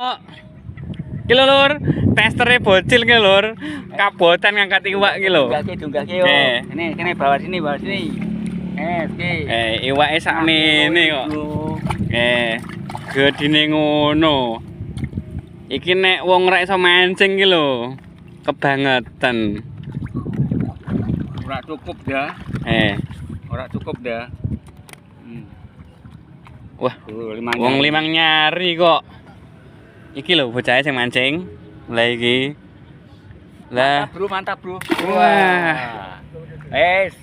Oh, ki lho lur, testernya bocil ki lur. Kabotan ngangkat iwak ki lho. Dunggake yo. Ini kene bawah sini. Oke. Iwake sakmene kok. Gedine ngono. Iki nek wong ora iso mancing ki lho. Kebangetan. Ora cukup dah. Ora cukup dah. Wah, wong limang nyari kok. Iki lho bocahe sing mancing. Lah iki. Lah, mantap, Bro. Wah. Wes.